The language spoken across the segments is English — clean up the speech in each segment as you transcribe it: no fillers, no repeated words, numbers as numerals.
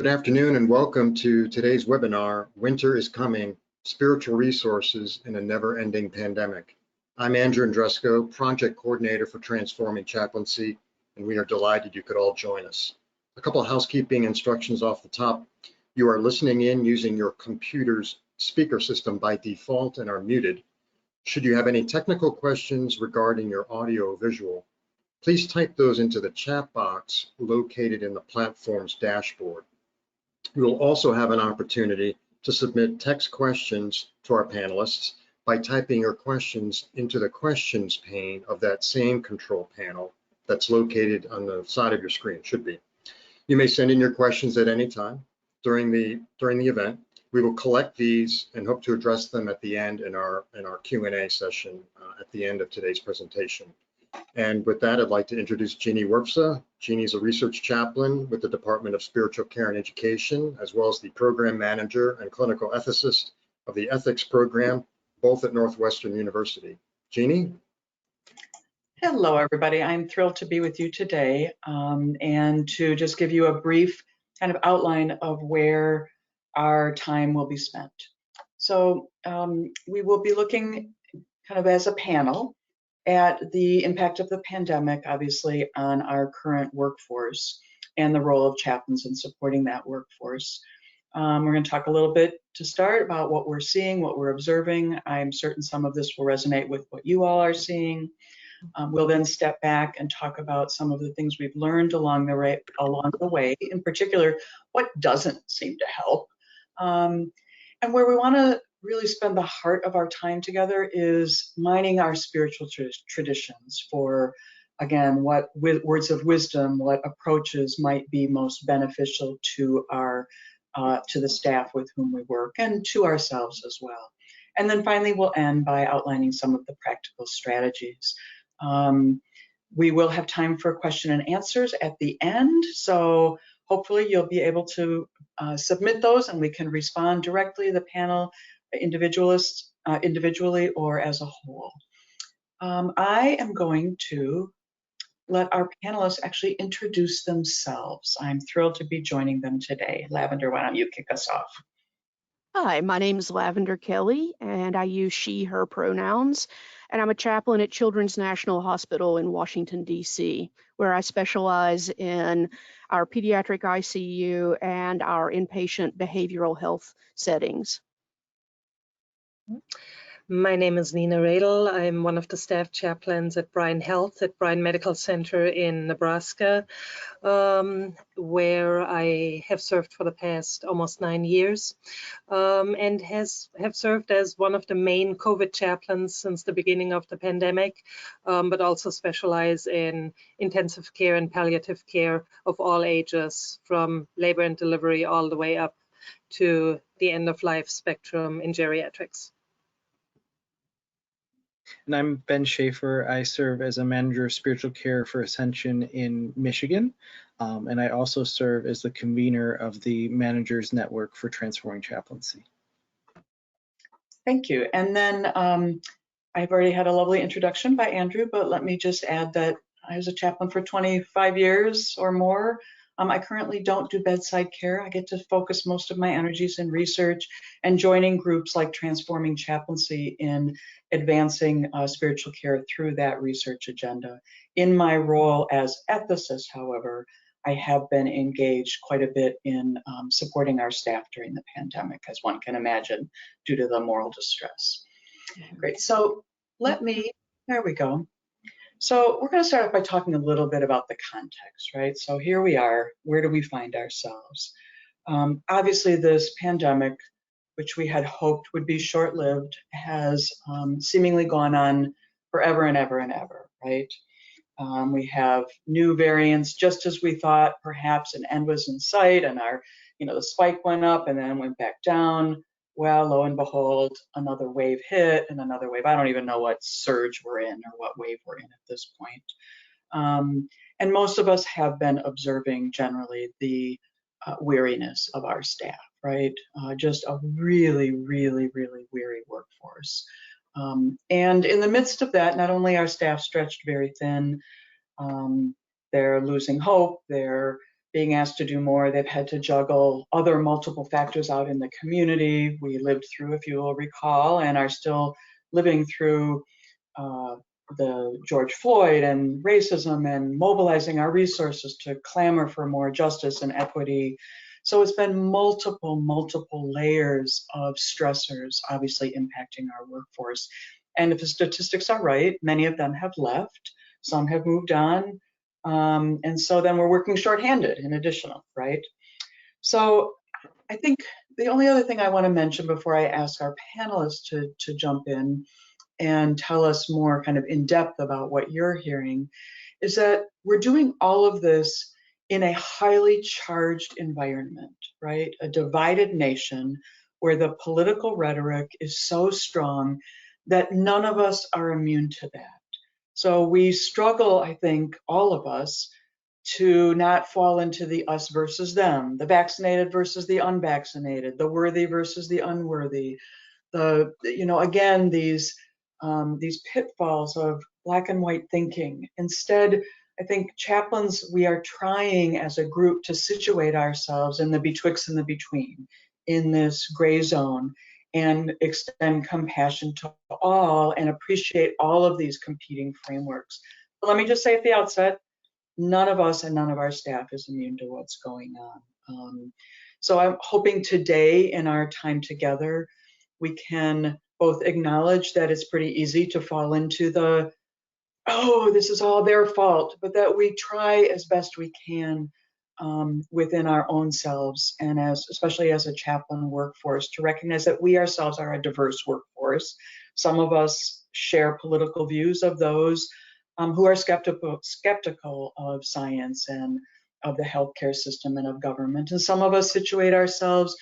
Good afternoon and welcome to today's webinar, Winter is Coming, Spiritual Resources in a Never-Ending Pandemic. I'm Andrew Andresco, Project Coordinator for Transforming Chaplaincy, and we are delighted you could all join us. A couple of housekeeping instructions off the top. You are listening in using your computer's speaker system by default and are muted. Should you have any technical questions regarding your audio or visual, please type those into the chat box located in the platform's dashboard. You will also have an opportunity to submit text questions to our panelists by typing your questions into the questions pane of that same control panel that's located on the side of your screen, should be. You may send in your questions at any time during the event. We will collect these and hope to address them at the end in our Q&A session at the end of today's presentation. And with that, I'd like to introduce Jeanne Werpza. Jeanne is a research chaplain with the Department of Spiritual Care and Education, as well as the program manager and clinical ethicist of the ethics program, both at Northwestern University. Jeanne? Hello, everybody. I'm thrilled to be with you today and to just give you a brief kind of outline of where our time will be spent. So we will be looking kind of as a panel at the impact of the pandemic, obviously, on our current workforce and the role of chaplains in supporting that workforce. We're going to talk a little bit to start about what we're seeing, what we're observing. I'm certain some of this will resonate with what you all are seeing. We'll then step back and talk about some of the things we've learned along the way, in particular, what doesn't seem to help. And where we want to really spend the heart of our time together is mining our spiritual traditions for, again, what words of wisdom, what approaches might be most beneficial to the staff with whom we work and to ourselves as well. And then finally, we'll end by outlining some of the practical strategies. We will have time for question and answers at the end, so hopefully you'll be able to submit those and we can respond directly, the panel, individually or as a whole. I am going to let our panelists actually introduce themselves. I'm thrilled to be joining them today. Lavender, why don't you kick us off? Hi, my name is Lavender Kelly, and I use she, her pronouns, and I'm a chaplain at Children's National Hospital in Washington, D.C., where I specialize in our pediatric ICU and our inpatient behavioral health settings. My name is Redl. I'm one of the staff chaplains at Bryan Health at Bryan Medical Center in Nebraska, where I have served for the past almost 9 years, and have served as one of the main COVID chaplains since the beginning of the pandemic, but also specialize in intensive care and palliative care of all ages, from labor and delivery all the way up to the end-of-life spectrum in geriatrics. And I'm Ben Schaefer. I serve as a manager of spiritual care for Ascension in Michigan. And I also serve as the convener of the Managers Network for Transforming Chaplaincy. Thank you. And then I've already had a lovely introduction by Andrew, but let me just add that I was a chaplain for 25 years or more. I currently don't do bedside care. I get to focus most of my energies in research and joining groups like Transforming Chaplaincy in advancing spiritual care through that research agenda. In my role as ethicist, however, I have been engaged quite a bit in supporting our staff during the pandemic, as one can imagine, due to the moral distress. Great, so there we go. So we're going to start off by talking a little bit about the context, right? So here we are. Where do we find ourselves? Obviously, this pandemic, which we had hoped would be short-lived, has seemingly gone on forever and ever and ever, right? We have new variants, just as we thought perhaps an end was in sight, and the spike went up and then went back down. Well, lo and behold, another wave hit and another wave. I don't even know what surge we're in or what wave we're in at this point. And most of us have been observing generally the weariness of our staff, right? Just a really, really, really weary workforce. And in the midst of that, not only are staff stretched very thin, they're losing hope, they're being asked to do more. They've had to juggle other multiple factors out in the community. We lived through, if you will recall, and are still living through the George Floyd and racism, and mobilizing our resources to clamor for more justice and equity. So it's been multiple layers of stressors obviously impacting our workforce. And if the statistics are right, many of them have left, some have moved on. And so then we're working shorthanded in additional, right? So I think the only other thing I want to mention before I ask our panelists to jump in and tell us more kind of in depth about what you're hearing is that we're doing all of this in a highly charged environment, right? A divided nation where the political rhetoric is so strong that none of us are immune to that. So we struggle, I think, all of us, to not fall into the us versus them, the vaccinated versus the unvaccinated, the worthy versus the unworthy, again, these pitfalls of black and white thinking. Instead, I think chaplains, we are trying as a group to situate ourselves in the betwixt and the between, in this gray zone, and extend compassion to all and appreciate all of these competing frameworks. But let me just say at the outset, none of us and none of our staff is immune to what's going on. So I'm hoping today in our time together, we can both acknowledge that it's pretty easy to fall into the, oh, this is all their fault, but that we try as best we can within our own selves, and especially as a chaplain workforce, to recognize that we ourselves are a diverse workforce. Some of us share political views of those who are skeptical of science and of the healthcare system and of government. And some of us situate ourselves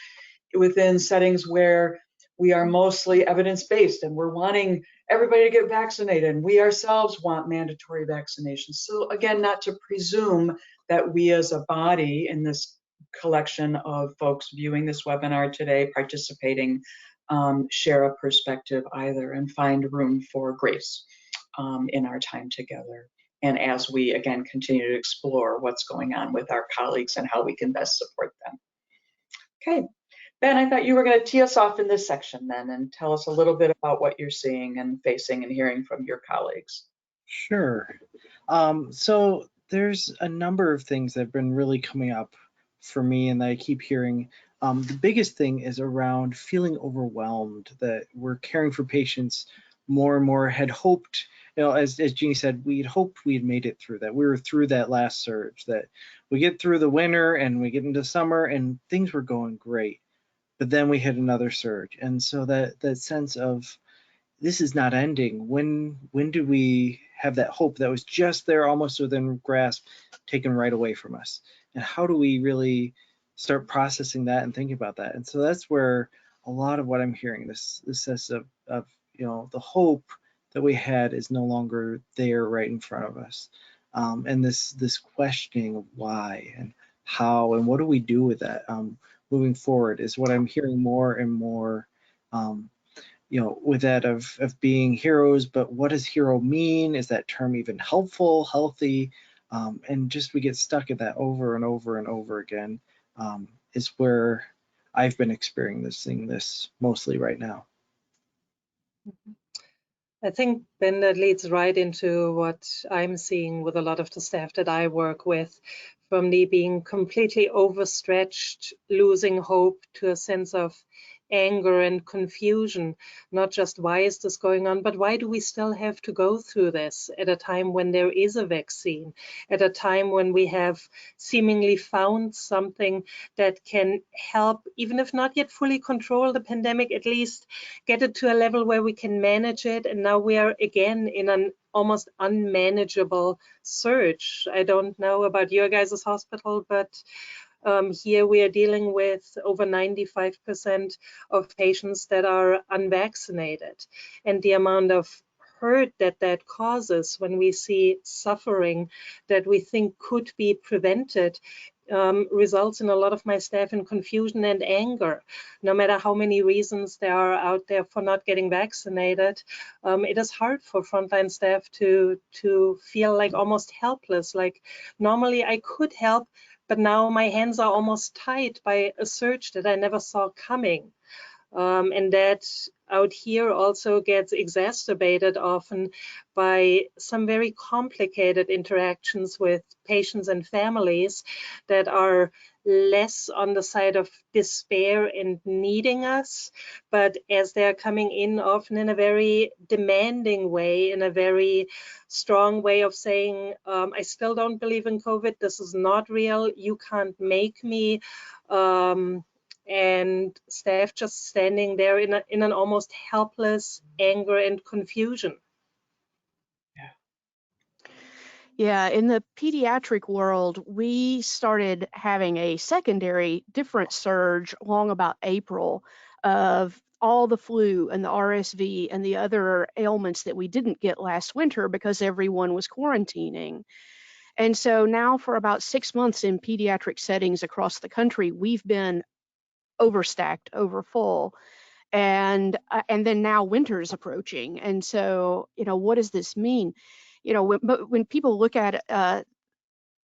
within settings where we are mostly evidence-based and we're wanting everybody to get vaccinated, and we ourselves want mandatory vaccinations. So again, not to presume that we as a body in this collection of folks viewing this webinar today, participating, share a perspective either, and find room for grace in our time together. And as we, again, continue to explore what's going on with our colleagues and how we can best support them. Okay, Ben, I thought you were going to tee us off in this section then and tell us a little bit about what you're seeing and facing and hearing from your colleagues. Sure. So there's a number of things that have been really coming up for me and that I keep hearing. The biggest thing is around feeling overwhelmed, that we're caring for patients more and more, had hoped, as Jeanne said, we'd hoped we'd made it through that. We were through that last surge, that we get through the winter and we get into summer and things were going great. But then we hit another surge. And so that sense of this is not ending. When do we have that hope that was just there, almost within grasp, taken right away from us? And how do we really start processing that and thinking about that? And so that's where a lot of what I'm hearing, this sense of the hope that we had is no longer there right in front of us. And this questioning of why and how and what do we do with that moving forward is what I'm hearing more and more. With that of being heroes, but what does hero mean? Is that term even helpful, healthy? And just we get stuck at that over and over and over again is where I've been experiencing this mostly right now. I think, Ben, that leads right into what I'm seeing with a lot of the staff that I work with, from the being completely overstretched, losing hope, to a sense of anger and confusion. Not just why is this going on, but why do we still have to go through this at a time when there is a vaccine, at a time when we have seemingly found something that can help, even if not yet fully control the pandemic, at least get it to a level where we can manage it. And now we are again in an almost unmanageable surge. I don't know about your guys' hospital, but here we are dealing with over 95% of patients that are unvaccinated, and the amount of hurt that causes when we see suffering that we think could be prevented results in a lot of my staff in confusion and anger. No matter how many reasons there are out there for not getting vaccinated, it is hard for frontline staff to feel like almost helpless. Like normally I could help, but now my hands are almost tied by a surge that I never saw coming. And that out here also gets exacerbated often by some very complicated interactions with patients and families that are less on the side of despair and needing us, but as they're coming in often in a very demanding way, in a very strong way of saying, I still don't believe in COVID, this is not real, you can't make me. And staff just standing there in an almost helpless anger and confusion. Yeah, in the pediatric world, we started having a secondary different surge along about April of all the flu and the RSV and the other ailments that we didn't get last winter because everyone was quarantining. And so now for about 6 months in pediatric settings across the country, we've been overstacked, overfull. And then now winter's approaching. And so, what does this mean? When people look at us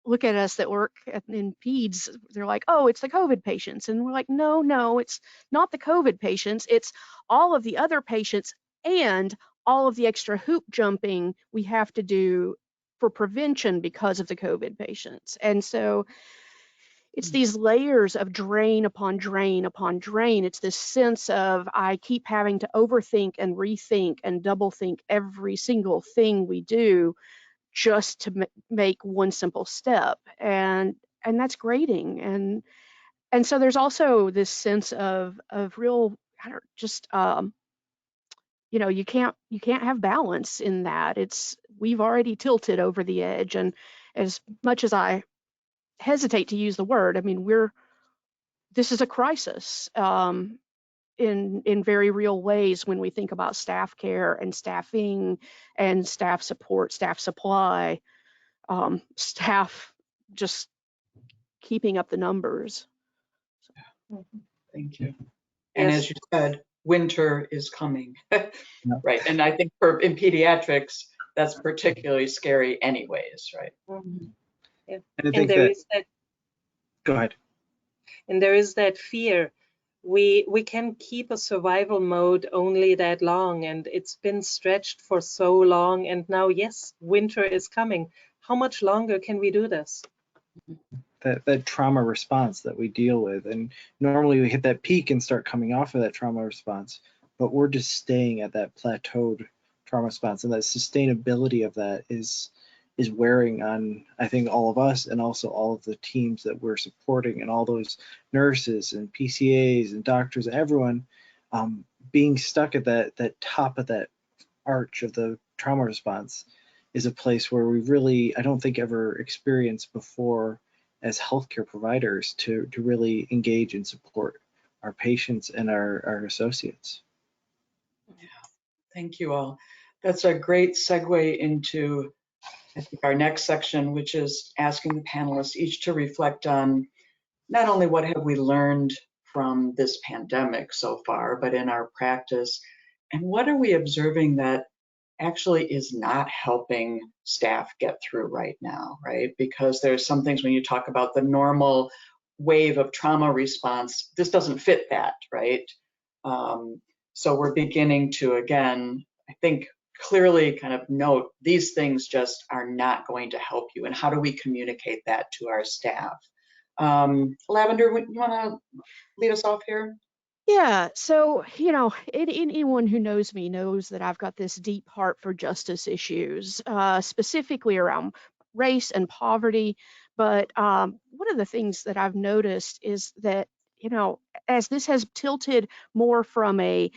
that work in peds, they're like, oh, it's the COVID patients. And we're like, no, it's not the COVID patients. It's all of the other patients and all of the extra hoop jumping we have to do for prevention because of the COVID patients. And so it's these layers of drain upon drain upon drain. It's this sense of I keep having to overthink and rethink and double think every single thing we do just to make one simple step, and that's grating. And so there's also this sense of real, you can't have balance in that. We've already tilted over the edge, and as much as I hesitate to use the word, I mean, this is a crisis in very real ways when we think about staff care and staffing and staff support, staff supply, staff just keeping up the numbers. Thank you. And as you said, winter is coming, right? And I think in pediatrics, that's particularly scary anyways, right? Yeah. And there is that. Go ahead. And there is that fear. We can keep a survival mode only that long, and it's been stretched for so long. And now, yes, winter is coming. How much longer can we do this? That trauma response that we deal with, and normally we hit that peak and start coming off of that trauma response, but we're just staying at that plateaued trauma response, and that sustainability of that is wearing on, I think, all of us, and also all of the teams that we're supporting, and all those nurses and PCAs and doctors, everyone being stuck at that top of that arch of the trauma response is a place where we really, I don't think, ever experienced before as healthcare providers to really engage and support our patients and our associates. Yeah, thank you all. That's a great segue into, I think, our next section, which is asking the panelists each to reflect on not only what have we learned from this pandemic so far, but in our practice, and what are we observing that actually is not helping staff get through right now, right? Because there's some things when you talk about the normal wave of trauma response, this doesn't fit that, right? So we're beginning to, again, I think, clearly kind of note these things just are not going to help you, and how do we communicate that to our staff? Lavender, you want to lead us off here? Yeah, so, anyone who knows me knows that I've got this deep heart for justice issues, specifically around race and poverty. But one of the things that I've noticed is that, as this has tilted more from a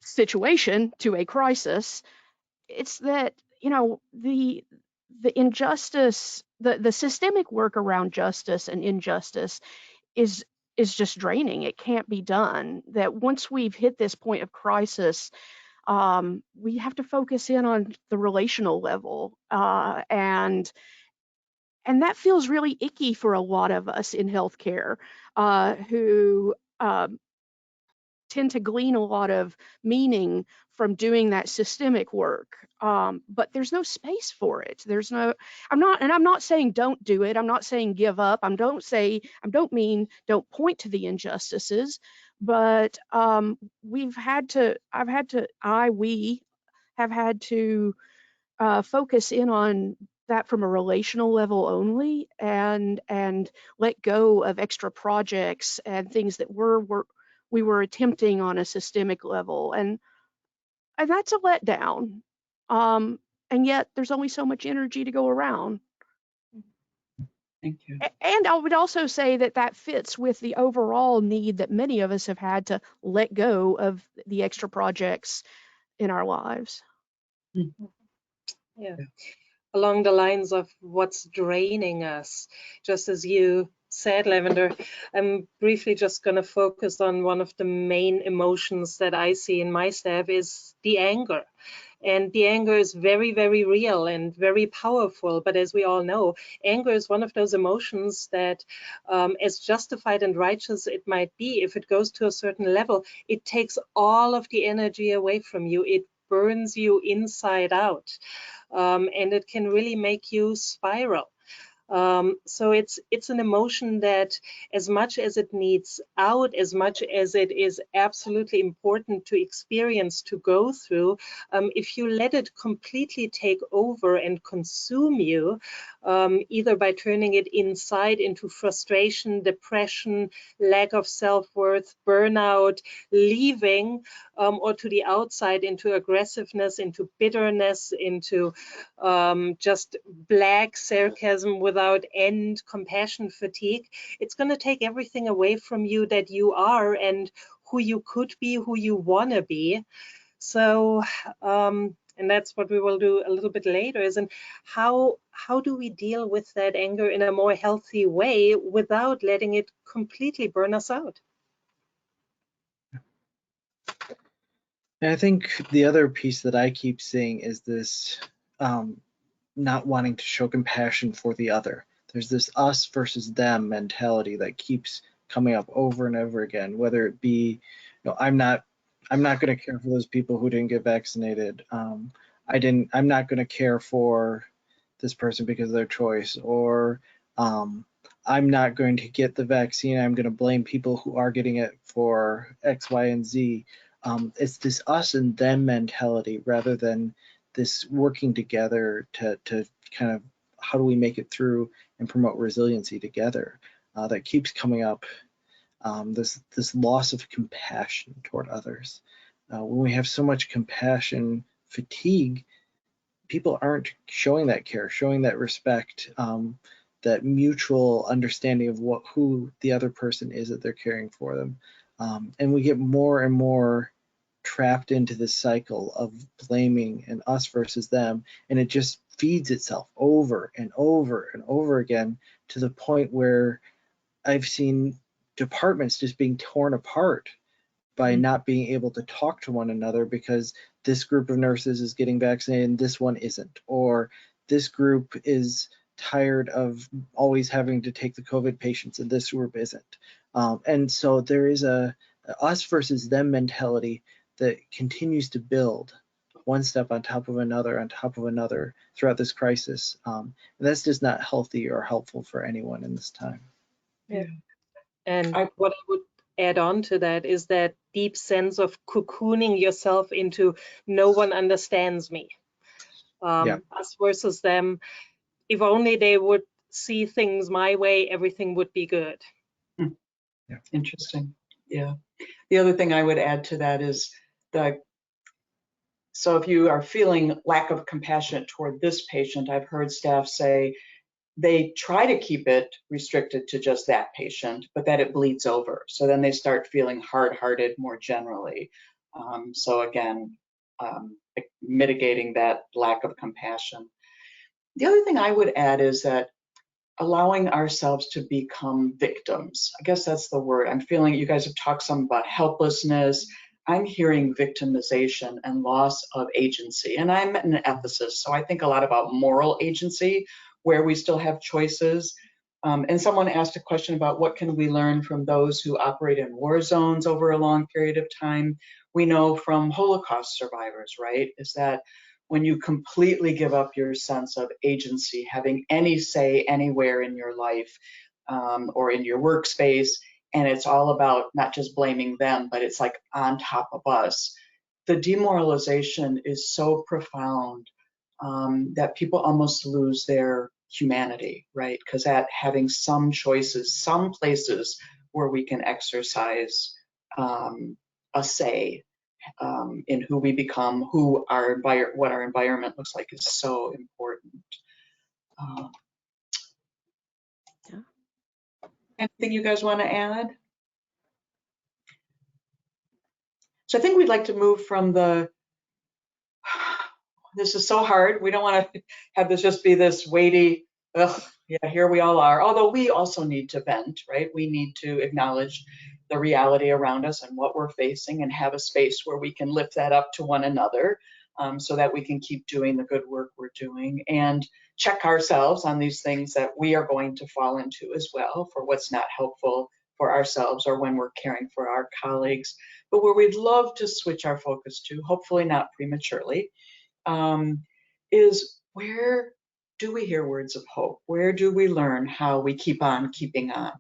situation to a crisis, it's that, the injustice, the systemic work around justice and injustice is just draining. It can't be done. That once we've hit this point of crisis, we have to focus in on the relational level, and that feels really icky for a lot of us in healthcare, who tend to glean a lot of meaning from doing that systemic work. But there's no space for it. I'm not saying don't do it. I'm not saying give up. I don't mean don't point to the injustices, but we have had to focus in on that from a relational level only, and let go of extra projects and things that we were attempting on a systemic level, and that's a letdown. And yet there's only so much energy to go around. Thank you. And I would also say that fits with the overall need that many of us have had to let go of the extra projects in our lives. Yeah. Along the lines of what's draining us, just as you said, Lavender, I'm briefly just going to focus on one of the main emotions that I see in my staff is the anger. And the anger is very, very real and very powerful. But as we all know, anger is one of those emotions that, as justified and righteous it might be, if it goes to a certain level, it takes all of the energy away from you. It burns you inside out. And it can really make you spiral. So it's an emotion that, as much as it needs out, as much as it is absolutely important to experience, to go through, if you let it completely take over and consume you, either by turning it inside into frustration, depression, lack of self-worth, burnout, leaving, or to the outside into aggressiveness, into bitterness, into just black sarcasm without end, compassion fatigue, it's going to take everything away from you that you are and who you could be, who you want to be. So, and that's what we will do a little bit later, is in how do we deal with that anger in a more healthy way without letting it completely burn us out? And I think the other piece that I keep seeing is this not wanting to show compassion for the other. There's this us versus them mentality that keeps coming up over and over again, whether it be, I'm not going to care for those people who didn't get vaccinated. I'm not going to care for this person because of their choice, or I'm not going to get the vaccine. I'm going to blame people who are getting it for X, Y, and Z. It's this us and them mentality rather than this working together to kind of how do we make it through and promote resiliency together that keeps coming up. This loss of compassion toward others. When we have so much compassion fatigue, people aren't showing that care, showing that respect, that mutual understanding of who the other person is that they're caring for them. And we get more and more trapped into this cycle of blaming and us versus them, and it just feeds itself over and over and over again to the point where I've seen departments just being torn apart by not being able to talk to one another because this group of nurses is getting vaccinated and this one isn't, or this group is tired of always having to take the COVID patients and this group isn't. And so there is a us versus them mentality that continues to build one step on top of another throughout this crisis. And that's just not healthy or helpful for anyone in this time. Yeah. And what I would add on to that is that deep sense of cocooning yourself into no one understands me. Us versus them. If only they would see things my way, everything would be good. Yeah. Interesting. Yeah. The other thing I would add to that is so if you are feeling lack of compassion toward this patient, I've heard staff say they try to keep it restricted to just that patient, but that it bleeds over. So then they start feeling hard-hearted more generally. So again, mitigating that lack of compassion. The other thing I would add is that allowing ourselves to become victims. I guess that's the word. I'm feeling you guys have talked some about helplessness. I'm hearing victimization and loss of agency. And I'm an ethicist, so I think a lot about moral agency, where we still have choices. And someone asked a question about what can we learn from those who operate in war zones over a long period of time. We know from Holocaust survivors, right, is that when you completely give up your sense of agency, having any say anywhere in your life or in your workspace, and it's all about not just blaming them, but it's like on top of us, the demoralization is so profound that people almost lose their humanity, right? Because at having some choices, some places where we can exercise a say in who we become, what our environment looks like is so important. Yeah. Anything you guys want to add? So I think we'd like to move from this is so hard. We don't want to have this just be this weighty, ugh, yeah, here we all are. Although we also need to vent, right? We need to acknowledge the reality around us and what we're facing and have a space where we can lift that up to one another so that we can keep doing the good work we're doing and check ourselves on these things that we are going to fall into as well for what's not helpful for ourselves or when we're caring for our colleagues. But where we'd love to switch our focus to, hopefully not prematurely, is where do we hear words of hope? Where do we learn how we keep on keeping on?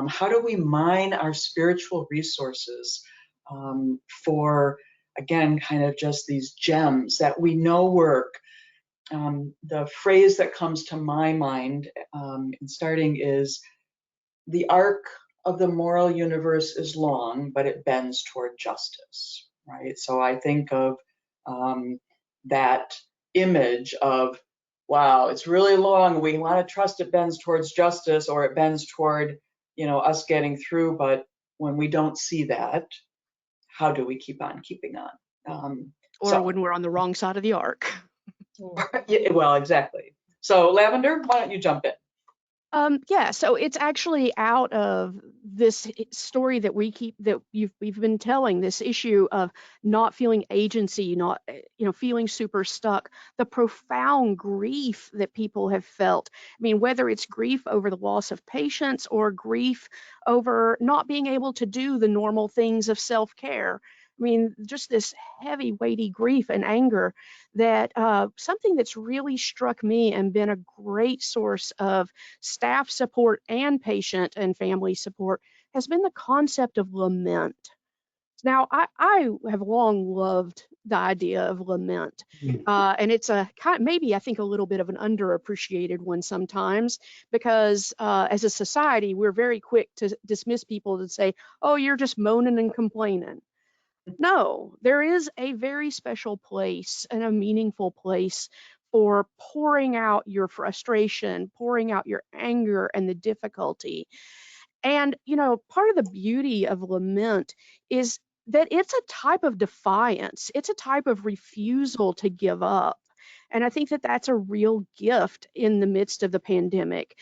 How do we mine our spiritual resources for, again, kind of just these gems that we know work? The phrase that comes to my mind in starting is, the arc of the moral universe is long, but it bends toward justice, right? So I think of that image of, wow, it's really long. We want to trust it bends towards justice or it bends toward, us getting through. But when we don't see that, how do we keep on keeping on? Or when we're on the wrong side of the arc. Yeah, well, exactly. So Lavender, why don't you jump in? Yeah, so it's actually out of this story that we've been telling, this issue of not feeling agency, not feeling super stuck, the profound grief that people have felt. I mean, whether it's grief over the loss of patients or grief over not being able to do the normal things of self-care. I mean, just this heavy, weighty grief and anger that something that's really struck me and been a great source of staff support and patient and family support has been the concept of lament. Now, I have long loved the idea of lament, and it's a kind, maybe I think a little bit of an underappreciated one sometimes, because as a society, we're very quick to dismiss people and say, oh, you're just moaning and complaining. No, there is a very special place and a meaningful place for pouring out your frustration, pouring out your anger and the difficulty. And, part of the beauty of lament is that it's a type of defiance. It's a type of refusal to give up. And I think that that's a real gift in the midst of the pandemic.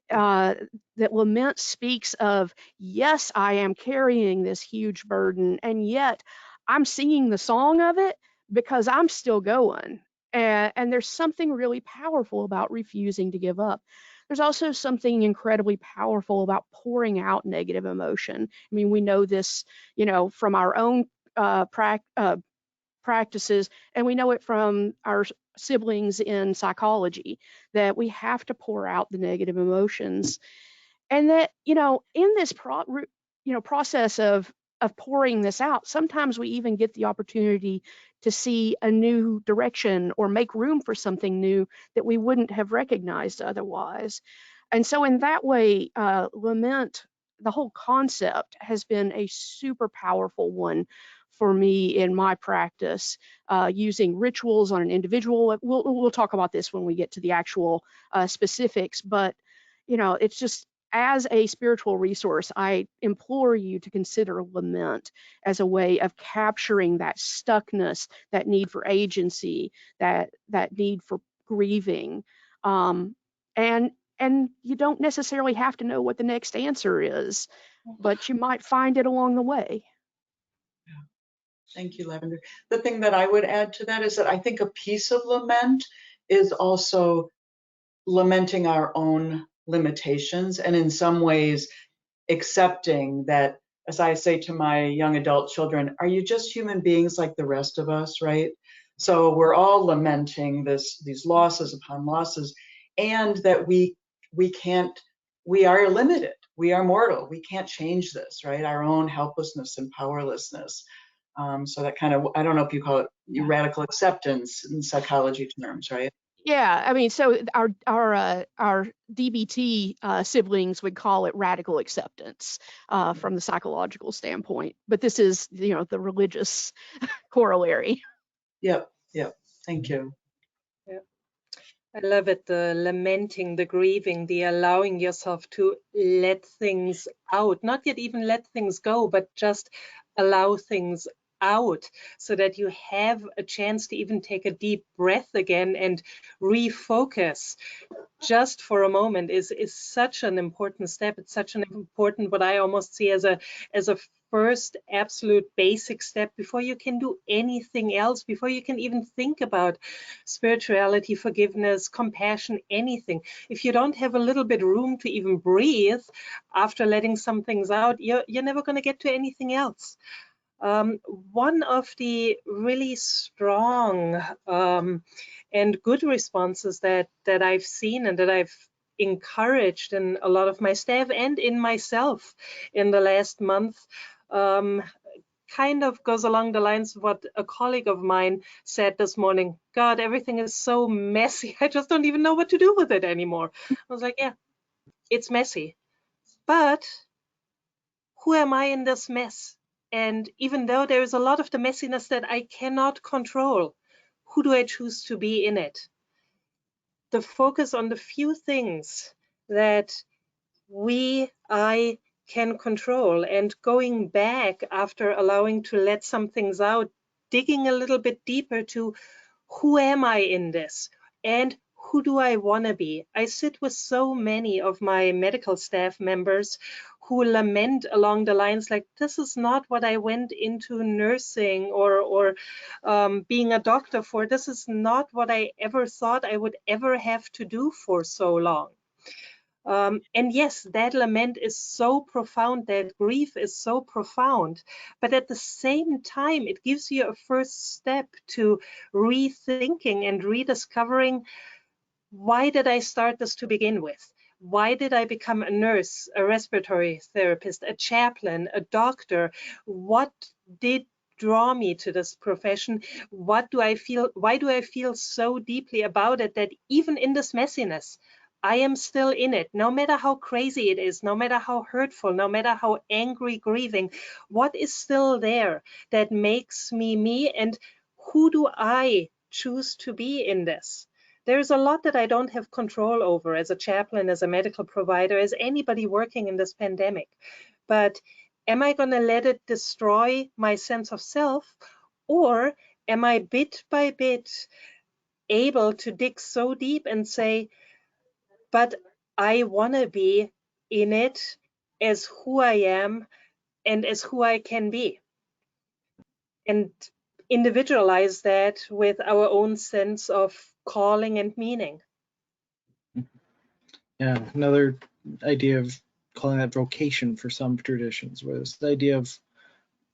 That lament speaks of, yes, I am carrying this huge burden, and yet I'm singing the song of it because I'm still going. And there's something really powerful about refusing to give up. There's also something incredibly powerful about pouring out negative emotion. I mean, we know this, from our own practices, and we know it from our siblings in psychology, that we have to pour out the negative emotions. And that, in this process of pouring this out, sometimes we even get the opportunity to see a new direction or make room for something new that we wouldn't have recognized otherwise. And so in that way, lament, the whole concept, has been a super powerful one for me in my practice, using rituals on an individual. We'll talk about this when we get to the actual specifics, but it's just, as a spiritual resource, I implore you to consider lament as a way of capturing that stuckness, that need for agency, that need for grieving. And you don't necessarily have to know what the next answer is, but you might find it along the way. Thank you, Lavender. The thing that I would add to that is that I think a piece of lament is also lamenting our own limitations, and in some ways accepting that, as I say to my young adult children, are you just human beings like the rest of us, right? So we're all lamenting these losses upon losses, and that we can't, we are limited, we are mortal, we can't change this, right? Our own helplessness and powerlessness. So that kind of, I don't know if you call it radical acceptance in psychology terms, right? Yeah, I mean, so our DBT siblings would call it radical acceptance from the psychological standpoint, but this is, the religious corollary. Yep, thank you. Yeah. I love it, the lamenting, the grieving, the allowing yourself to let things out, not yet even let things go, but just allow things out so that you have a chance to even take a deep breath again and refocus just for a moment is such an important step. It's such an important, what I almost see as a first absolute basic step before you can do anything else, before you can even think about spirituality, forgiveness, compassion, anything. If you don't have a little bit room to even breathe after letting some things out, you're never going to get to anything else. One of the really strong and good responses that I've seen and that I've encouraged in a lot of my staff and in myself in the last month kind of goes along the lines of what a colleague of mine said this morning. God, everything is so messy. I just don't even know what to do with it anymore. I was like, yeah, it's messy, but who am I in this mess? And even though there is a lot of the messiness that I cannot control, who do I choose to be in it? The focus on the few things that I can control, and going back after allowing to let some things out, digging a little bit deeper to who am I in this and who do I want to be? I sit with so many of my medical staff members who lament along the lines like, this is not what I went into nursing or being a doctor for. This is not what I ever thought I would ever have to do for so long. And yes, that lament is so profound, that grief is so profound, but at the same time, it gives you a first step to rethinking and rediscovering, why did I start this to begin with? Why did I become a nurse, a respiratory therapist, a chaplain, a doctor? What did draw me to this profession? What do I feel? Why do I feel so deeply about it that even in this messiness, I am still in it, no matter how crazy it is, no matter how hurtful, no matter how angry, grieving, what is still there that makes me me, and who do I choose to be in this? There's a lot that I don't have control over as a chaplain, as a medical provider, as anybody working in this pandemic. But am I going to let it destroy my sense of self, or am I bit by bit able to dig so deep and say, but I want to be in it as who I am and as who I can be, and individualize that with our own sense of calling and meaning. Yeah, another idea of calling that vocation for some traditions was the idea of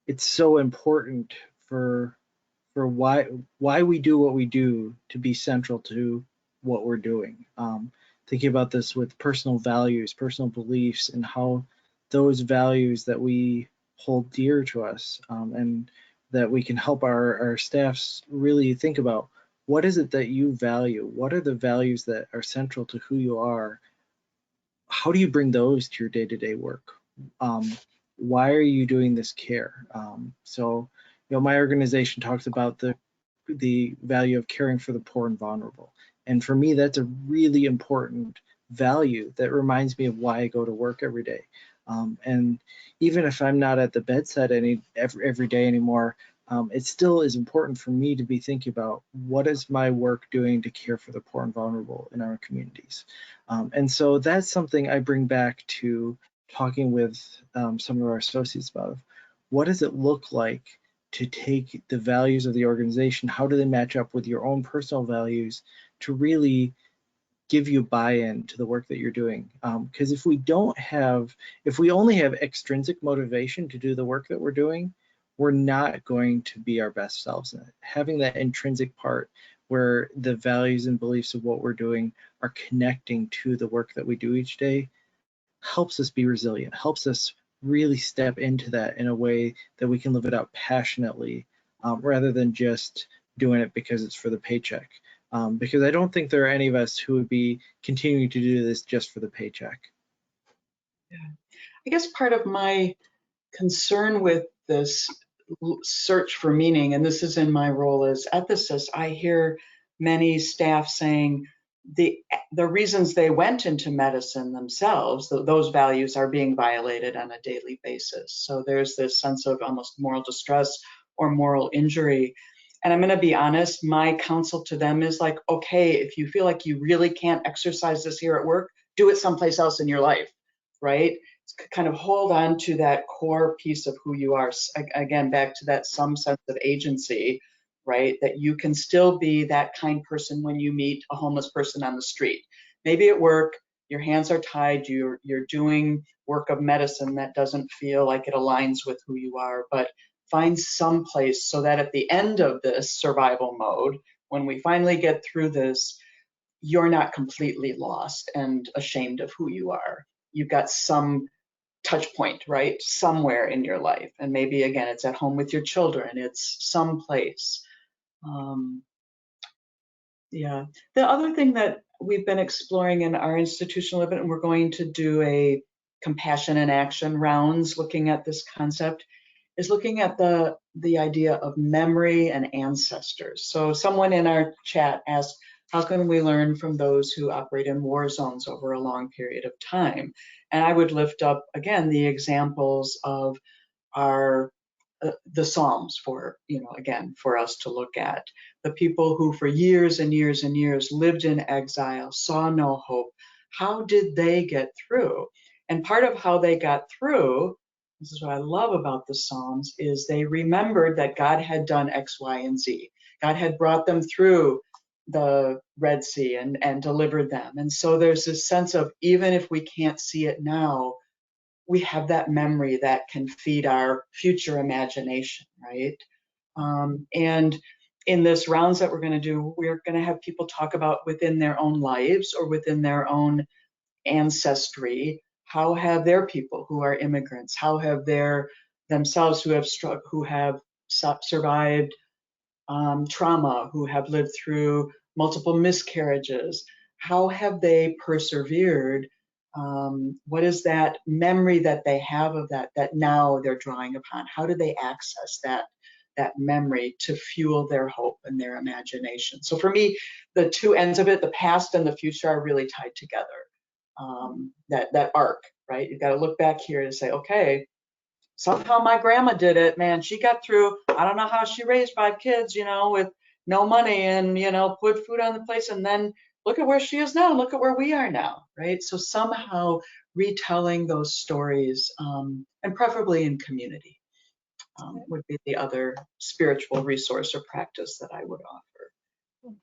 it's so important for why we do what we do to be central to what we're doing. Thinking about this with personal values, personal beliefs, and how those values that we hold dear to us, and that we can help our staffs really think about, what is it that you value? What are the values that are central to who you are? How do you bring those to your day-to-day work? Why are you doing this care? So, my organization talks about the value of caring for the poor and vulnerable. And for me, that's a really important value that reminds me of why I go to work every day. And even if I'm not at the bedside every day anymore, it still is important for me to be thinking about, what is my work doing to care for the poor and vulnerable in our communities? And so that's something I bring back to talking with some of our associates about. What does it look like to take the values of the organization? How do they match up with your own personal values to really give you buy-in to the work that you're doing. Because if we only have extrinsic motivation to do the work that we're doing, we're not going to be our best selves in it. Having that intrinsic part where the values and beliefs of what we're doing are connecting to the work that we do each day helps us be resilient, helps us really step into that in a way that we can live it out passionately, rather than just doing it because it's for the paycheck. Because I don't think there are any of us who would be continuing to do this just for the paycheck. Yeah. I guess part of my concern with this search for meaning, and this is in my role as ethicist, I hear many staff saying the reasons they went into medicine themselves, those values are being violated on a daily basis. So there's this sense of almost moral distress or moral injury. And I'm going to be honest, my counsel to them is like, okay, if you feel like you really can't exercise this here at work, do it someplace else in your life, right? Kind of hold on to that core piece of who you are. Again, back to that some sense of agency, right? That you can still be that kind person when you meet a homeless person on the street. Maybe at work, your hands are tied, you're doing work of medicine that doesn't feel like it aligns with who you are, but find some place so that at the end of this survival mode, when we finally get through this, you're not completely lost and ashamed of who you are. You've got some touch point, right? Somewhere in your life. And maybe again, it's at home with your children, it's someplace. Yeah. The other thing that we've been exploring in our institutional event, and we're going to do a compassion and action rounds looking at this concept, is looking at the idea of memory and ancestors. So someone in our chat asked, how can we learn from those who operate in war zones over a long period of time? And I would lift up, again, the examples of our the Psalms for, again, for us to look at. The people who for years and years and years lived in exile, saw no hope. How did they get through? And part of how they got through, this is what I love about the Psalms, is they remembered that God had done X, Y, and Z. God had brought them through the Red Sea and delivered them. And so there's this sense of, even if we can't see it now, we have that memory that can feed our future imagination, right? And in this rounds that we're going to do, we're going to have people talk about within their own lives or within their own ancestry, how have their people who are immigrants, how have their themselves who have survived trauma, who have lived through multiple miscarriages, how have they persevered? What is that memory that they have of that now they're drawing upon? How do they access that memory to fuel their hope and their imagination? So for me, the two ends of it, the past and the future, are really tied together. That arc, right? You've got to look back here to say, okay, somehow my grandma did it, man. She got through. I don't know how she raised 5 kids, with no money and, put food on the place. And then look at where she is now. Look at where we are now, right? So somehow retelling those stories, and preferably in community, would be the other spiritual resource or practice that I would offer.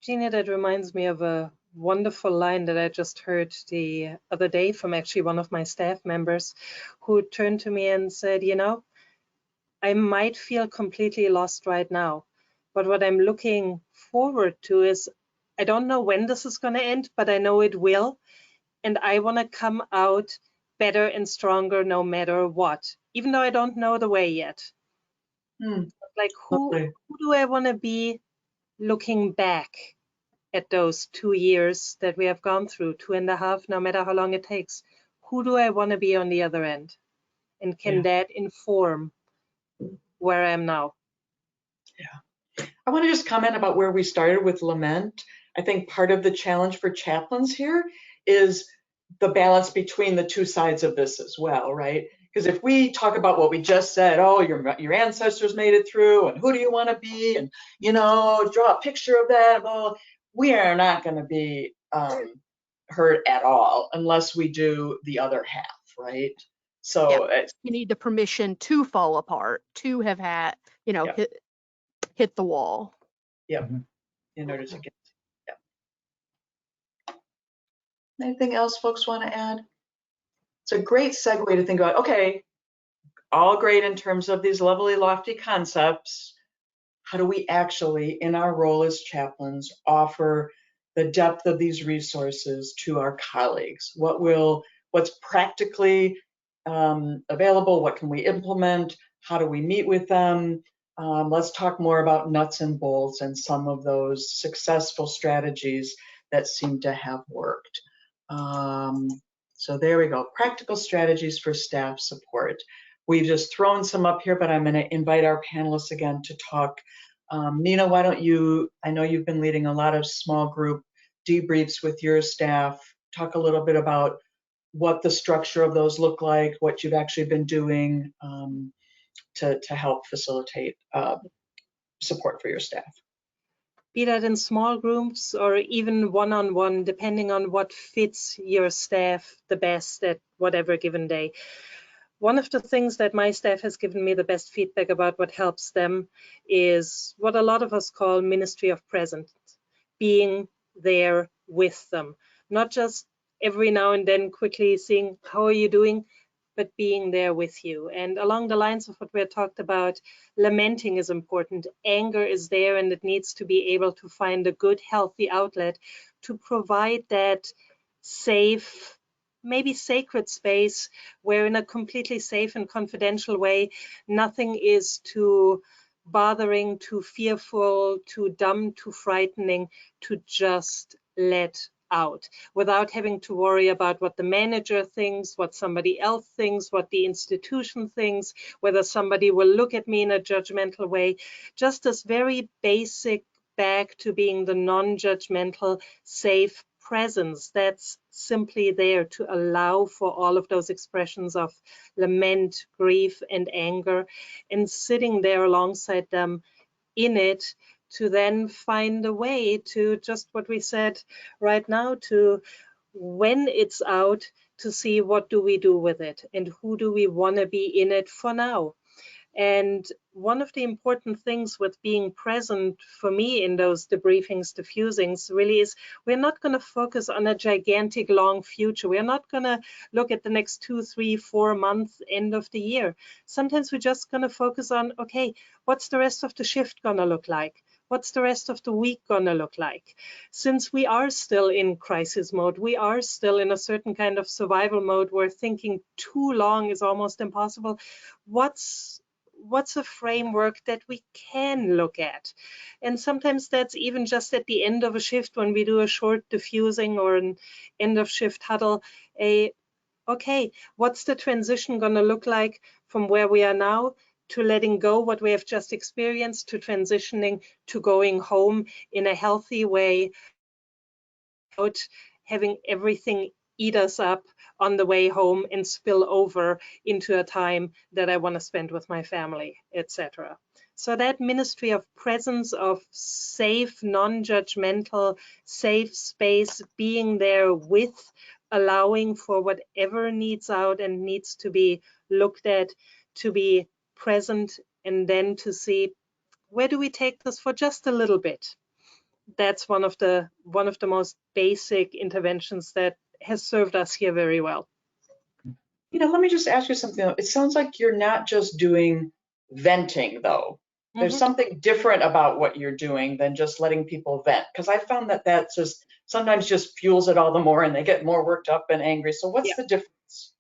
Jeanne, that reminds me of a wonderful line that I just heard the other day from actually one of my staff members, who turned to me and said, I might feel completely lost right now, but what I'm looking forward to is, I don't know when this is going to end, but I know it will. And I want to come out better and stronger no matter what, even though I don't know the way yet. Like, who do I want to be looking back at those 2 years that we have gone through, 2.5, no matter how long it takes? Who do I want to be on the other end? And can that inform where I am now? Yeah. I want to just comment about where we started with lament. I think part of the challenge for chaplains here is the balance between the two sides of this as well, right? Because if we talk about what we just said, oh, your ancestors made it through, and who do you want to be, and draw a picture of that, well, we are not going to be hurt at all unless we do the other half, right? So you need the permission to fall apart, to have had, hit the wall. Yep. In order to get. Anything else folks want to add? It's a great segue to think about, okay, all great in terms of these lovely, lofty concepts. How do we actually, in our role as chaplains, offer the depth of these resources to our colleagues? What's practically available? What can we implement? How do we meet with them? Let's talk more about nuts and bolts and some of those successful strategies that seem to have worked. So there we go, practical strategies for staff support. We've just thrown some up here, but I'm going to invite our panelists again to talk. Nina, why don't you, I know you've been leading a lot of small group debriefs with your staff. Talk a little bit about what the structure of those look like, what you've actually been doing to help facilitate support for your staff. Be that in small groups or even one-on-one, depending on what fits your staff the best at whatever given day. One of the things that my staff has given me the best feedback about what helps them is what a lot of us call ministry of presence, being there with them, not just every now and then quickly seeing how are you doing, but being there with you. And along the lines of what we had talked about, lamenting is important. Anger is there, and it needs to be able to find a good, healthy outlet to provide that safe, maybe sacred space where in a completely safe and confidential way, nothing is too bothering, too fearful, too dumb, too frightening, to just let out without having to worry about what the manager thinks, what somebody else thinks, what the institution thinks, whether somebody will look at me in a judgmental way. Just this very basic back to being the non-judgmental, safe presence that's simply there to allow for all of those expressions of lament, grief, and anger, and sitting there alongside them in it to then find a way to just what we said right now, to when it's out, to see what do we do with it and who do we want to be in it for now. And one of the important things with being present for me in those debriefings, diffusings, really is we're not going to focus on a gigantic long future. We're not going to look at the next 2, 3, 4 months, end of the year. Sometimes we're just going to focus on, okay, what's the rest of the shift going to look like? What's the rest of the week going to look like? Since we are still in crisis mode, we are still in a certain kind of survival mode where thinking too long is almost impossible. What's a framework that we can look at? And sometimes that's even just at the end of a shift when we do a short diffusing or an end of shift huddle, okay, what's the transition going to look like from where we are now to letting go what we have just experienced, to transitioning to going home in a healthy way without having everything eat us up on the way home and spill over into a time that I want to spend with my family, etc. So that ministry of presence, of safe, non-judgmental, safe space, being there with, allowing for whatever needs out and needs to be looked at, to be present, and then to see where do we take this for just a little bit. That's one of the most basic interventions that has served us here very well. You know, let me just ask you something. It sounds like you're not just doing venting, though. There's something different about what you're doing than just letting people vent, because I found that that's just sometimes just fuels it all the more and they get more worked up and angry. So what's the difference?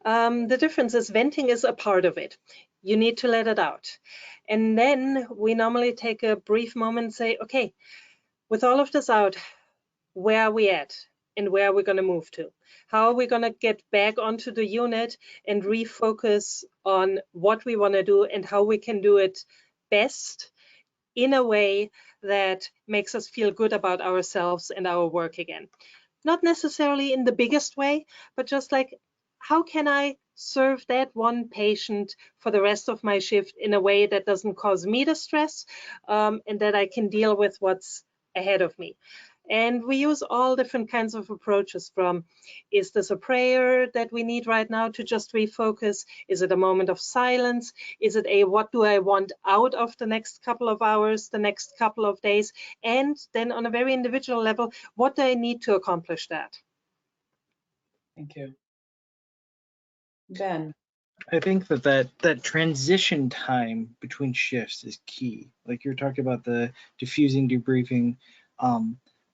The difference is venting is a part of it. You need to let it out. And then we normally take a brief moment and say, okay, with all of this out, where are we at and where are we going to move to? How are we going to get back onto the unit and refocus on what we want to do and how we can do it best in a way that makes us feel good about ourselves and our work again? Not necessarily in the biggest way, but just like, how can I serve that one patient for the rest of my shift in a way that doesn't cause me the stress and that I can deal with what's ahead of me? And we use all different kinds of approaches, from, is this a prayer that we need right now to just refocus? Is it a moment of silence? Is it a, what do I want out of the next couple of hours, the next couple of days? And then on a very individual level, what do I need to accomplish that? Thank you. Ben. I think that transition time between shifts is key. Like you're talking about the diffusing, debriefing.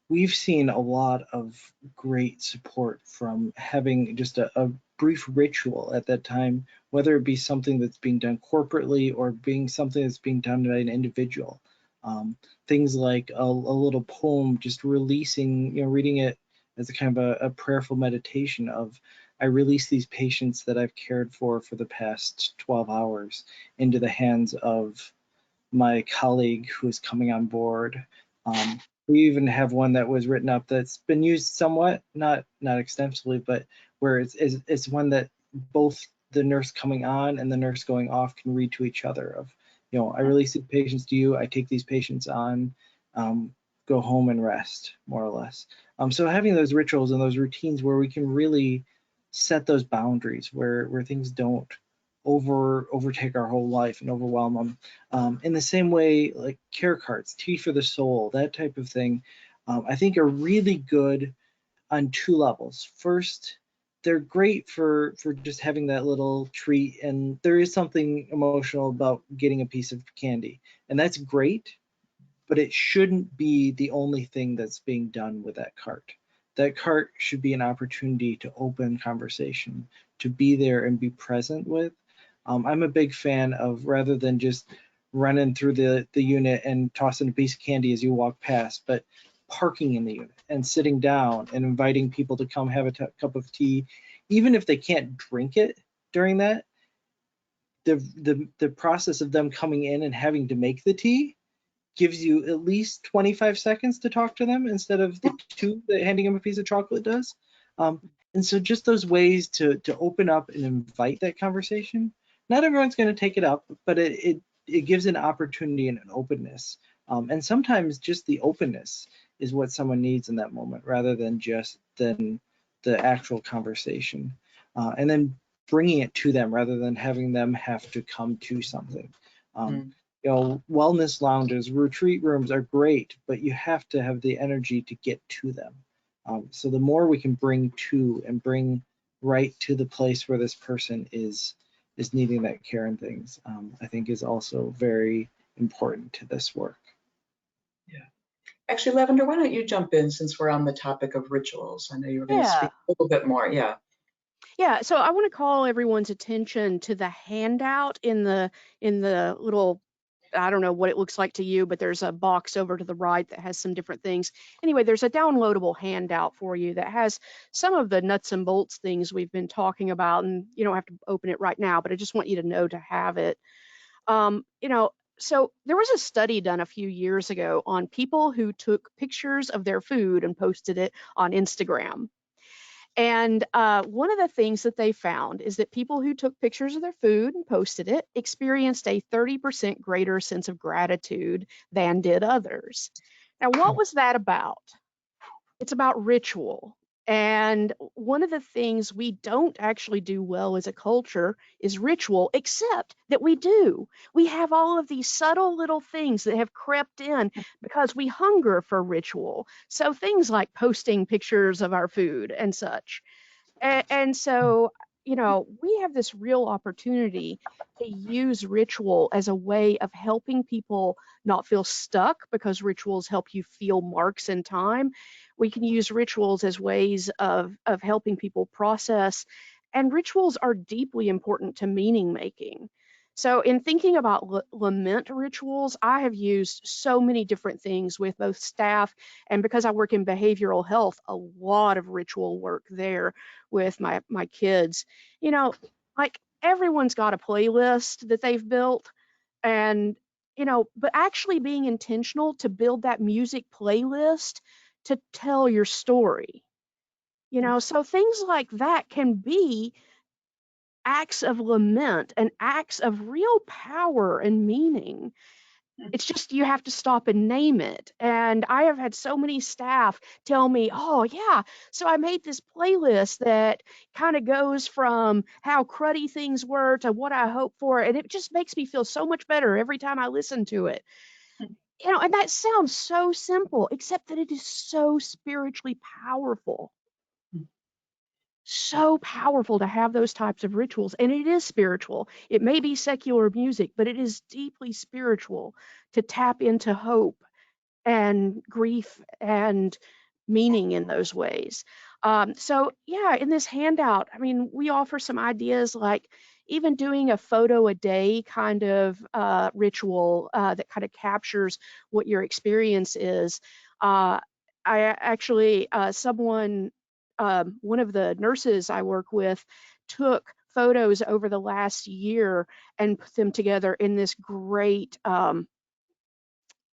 We've seen a lot of great support from having just a brief ritual at that time, whether it be something that's being done corporately or being something that's being done by an individual. Things like a little poem, just releasing, reading it as a kind of a prayerful meditation of, I release these patients that I've cared for the past 12 hours into the hands of my colleague who is coming on board. We even have one that was written up that's been used somewhat, not extensively, but where it's one that both the nurse coming on and the nurse going off can read to each other of, I release these patients to you, I take these patients on, go home and rest, more or less. So having those rituals and those routines where we can really set those boundaries where things don't overtake our whole life and overwhelm them. In the same way, like care cards, tea for the soul, that type of thing, I think are really good on two levels. First, they're great for just having that little treat, and there is something emotional about getting a piece of candy, and that's great, but it shouldn't be the only thing that's being done with that cart. That cart should be an opportunity to open conversation, to be there and be present with. I'm a big fan of, rather than just running through the unit and tossing a piece of candy as you walk past, but parking in the unit and sitting down and inviting people to come have a cup of tea, even if they can't drink it during that. The process of them coming in and having to make the tea gives you at least 25 seconds to talk to them instead of the 2 that handing them a piece of chocolate does. And so just those ways to open up and invite that conversation. Not everyone's going to take it up, but it gives an opportunity and an openness. And sometimes just the openness is what someone needs in that moment, rather than just the actual conversation. And then bringing it to them rather than having them have to come to something. Wellness lounges, retreat rooms are great, but you have to have the energy to get to them. So the more we can bring to and bring right to the place where this person is needing that care and things, I think is also very important to this work. Yeah. Actually, Lavender, why don't you jump in since we're on the topic of rituals? I know you were going to speak a little bit more. Yeah. Yeah, so I want to call everyone's attention to the handout in the little, I don't know what it looks like to you, but there's a box over to the right that has some different things. Anyway, there's a downloadable handout for you that has some of the nuts and bolts things we've been talking about, and you don't have to open it right now, but I just want you to know to have it. So there was a study done a few years ago on people who took pictures of their food and posted it on Instagram. And one of the things that they found is that people who took pictures of their food and posted it experienced a 30% greater sense of gratitude than did others. Now, what was that about? It's about ritual. And one of the things we don't actually do well as a culture is ritual, except that we do. We have all of these subtle little things that have crept in because we hunger for ritual. So things like posting pictures of our food and such. And so, we have this real opportunity to use ritual as a way of helping people not feel stuck, because rituals help you feel marks in time. We can use rituals as ways of helping people process, and rituals are deeply important to meaning making. So in thinking about lament rituals, I have used so many different things with both staff, and because I work in behavioral health, a lot of ritual work there with my kids. Like everyone's got a playlist that they've built, and but actually being intentional to build that music playlist to tell your story. So things like that can be acts of lament and acts of real power and meaning. It's just you have to stop and name it. And I have had so many staff tell me, oh, yeah, so I made this playlist that kind of goes from how cruddy things were to what I hope for. And it just makes me feel so much better every time I listen to it. And that sounds so simple, except that it is so spiritually powerful. So powerful to have those types of rituals. And it is spiritual. It may be secular music, but it is deeply spiritual to tap into hope and grief and meaning in those ways. So yeah, in this handout, I mean, we offer some ideas like even doing a photo a day kind of ritual that kind of captures what your experience is. I actually, one of the nurses I work with took photos over the last year and put them together in this great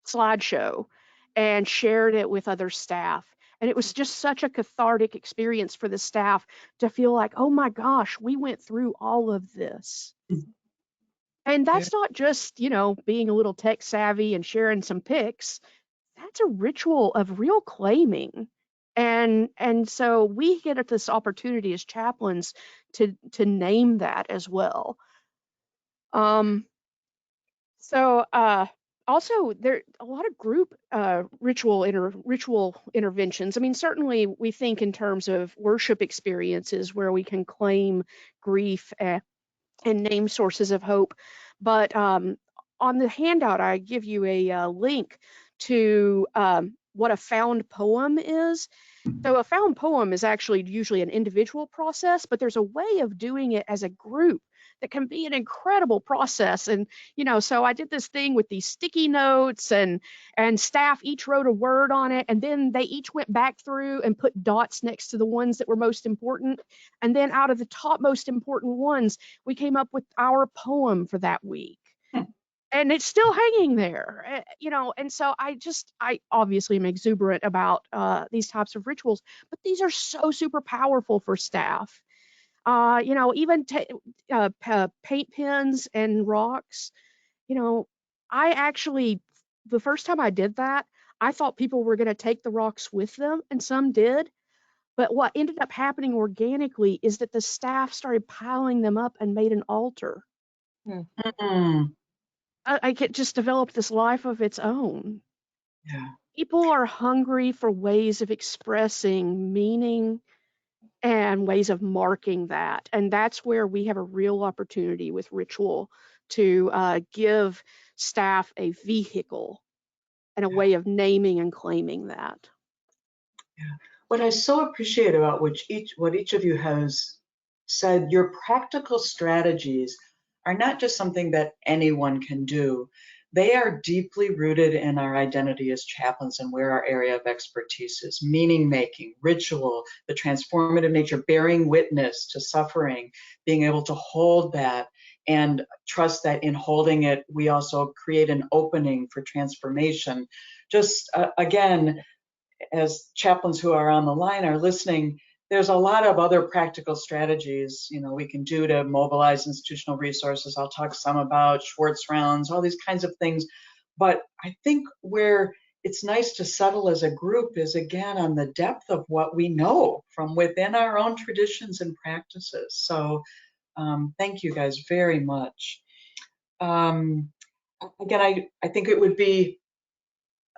slideshow and shared it with other staff. And it was just such a cathartic experience for the staff to feel like, oh my gosh, we went through all of this. And that's not just, being a little tech savvy and sharing some pics. That's a ritual of real claiming. And so we get at this opportunity as chaplains to name that as well. Also, there a lot of group ritual interventions. I mean, certainly we think in terms of worship experiences where we can claim grief and name sources of hope. But on the handout, I give you a link to what a found poem is. So a found poem is actually usually an individual process, but there's a way of doing it as a group that can be an incredible process. And, so I did this thing with these sticky notes and staff each wrote a word on it. And then they each went back through and put dots next to the ones that were most important. And then out of the top most important ones, we came up with our poem for that week. And it's still hanging there, and so I obviously am exuberant about these types of rituals, but these are so super powerful for staff. Even paint pens and rocks. I actually, the first time I did that, I thought people were going to take the rocks with them, and some did. But what ended up happening organically is that the staff started piling them up and made an altar. Mm. It just developed this life of its own. Yeah. People are hungry for ways of expressing meaning and ways of marking that. And that's where we have a real opportunity with ritual to give staff a vehicle and a way of naming and claiming that. Yeah. What I so appreciate about what each of you has said, your practical strategies are not just something that anyone can do. They are deeply rooted in our identity as chaplains and where our area of expertise is. Meaning making, ritual, the transformative nature, bearing witness to suffering, being able to hold that and trust that in holding it, we also create an opening for transformation. Just again, as chaplains who are on the line are listening, there's a lot of other practical strategies, we can do to mobilize institutional resources. I'll talk some about Schwartz rounds, all these kinds of things. But I think where it's nice to settle as a group is, again, on the depth of what we know from within our own traditions and practices. So thank you guys very much. Again, I think it would be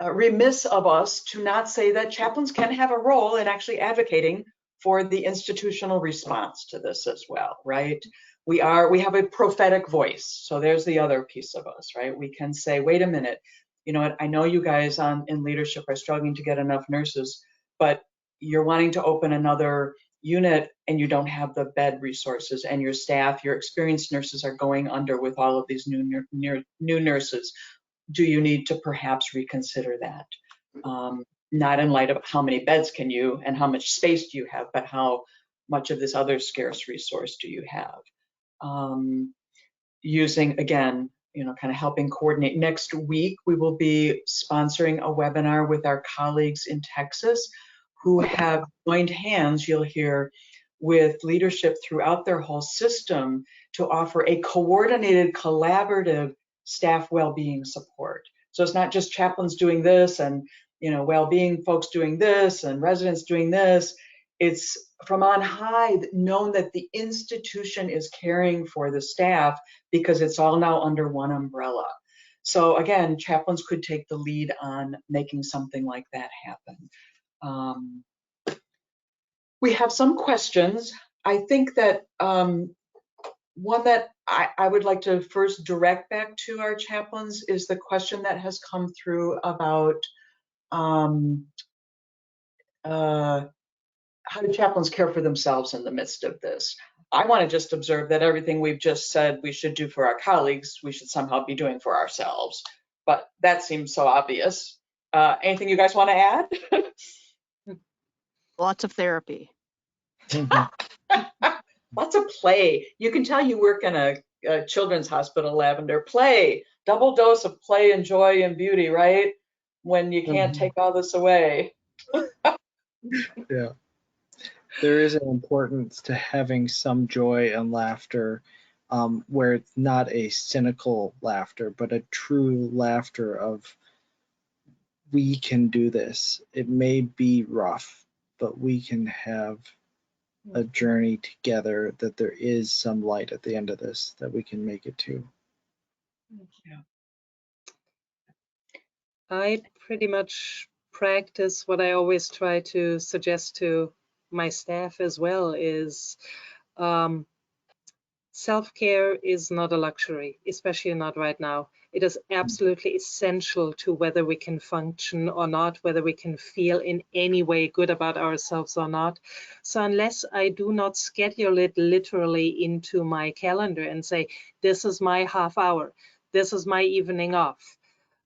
remiss of us to not say that chaplains can have a role in actually advocating for the institutional response to this as well, right? We have a prophetic voice. So there's the other piece of us, right? We can say, wait a minute, you know what? I know you guys in leadership are struggling to get enough nurses, but you're wanting to open another unit and you don't have the bed resources, and your staff, your experienced nurses are going under with all of these new nurses. Do you need to perhaps reconsider that? Not in light of how many beds can you and how much space do you have, but how much of this other scarce resource do you have? Using, again, kind of helping coordinate. Next week, we will be sponsoring a webinar with our colleagues in Texas who have joined hands, you'll hear, with leadership throughout their whole system to offer a coordinated, collaborative staff well-being support. So it's not just chaplains doing this and well-being folks doing this and residents doing this. It's from on high, known that the institution is caring for the staff because it's all now under one umbrella. So again, chaplains could take the lead on making something like that happen. We have some questions. I think that one that I would like to first direct back to our chaplains is the question that has come through about how do chaplains care for themselves in the midst of this? I want to just observe that everything we've just said we should do for our colleagues, we should somehow be doing for ourselves. But that seems so obvious. Anything you guys want to add? Lots of therapy. Lots of play. You can tell you work in a children's hospital, Lavender. Play, double dose of play and joy and beauty, right? When you can't take all this away. Yeah. There is an importance to having some joy and laughter, where it's not a cynical laughter, but a true laughter of, we can do this. It may be rough, but we can have a journey together, that there is some light at the end of this that we can make it to. Yeah. I pretty much practice what I always try to suggest to my staff as well is self-care is not a luxury, especially not right now. It is absolutely essential to whether we can function or not, whether we can feel in any way good about ourselves or not. So unless I do not schedule it literally into my calendar and say, this is my half hour, this is my evening off,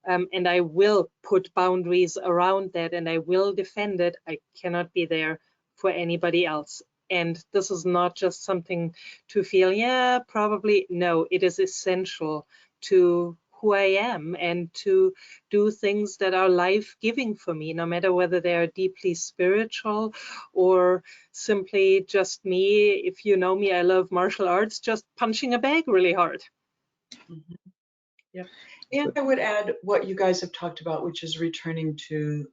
and I will put boundaries around that and I will defend it, I cannot be there for anybody else. And this is not just something to feel, yeah, probably. No, it is essential to who I am and to do things that are life-giving for me, no matter whether they are deeply spiritual or simply just me. If you know me, I love martial arts, just punching a bag really hard. Mm-hmm. Yep. And I would add what you guys have talked about, which is returning to